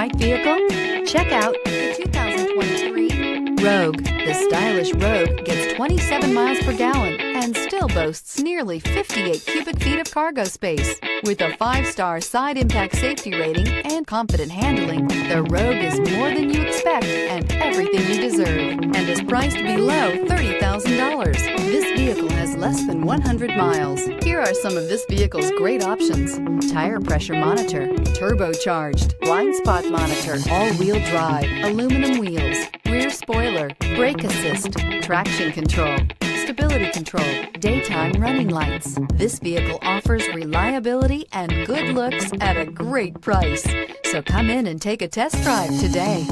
Right vehicle? Check out the 2023 Rogue. The stylish Rogue gets 27 miles per gallon and still boasts nearly 58 cubic feet of cargo space. With a 5-star side impact safety rating and confident handling, the Rogue is more than you expect and everything you deserve, and is priced below $30,000. This vehicle has less than 100 miles. Here are some of this vehicle's great options: tire pressure monitor, turbocharged, blind spot monitor, all-wheel drive, aluminum wheels, rear spoiler, brake assist, traction control, stability control, daytime running lights. This vehicle offers reliability and good looks at a great price. So come in and take a test drive today.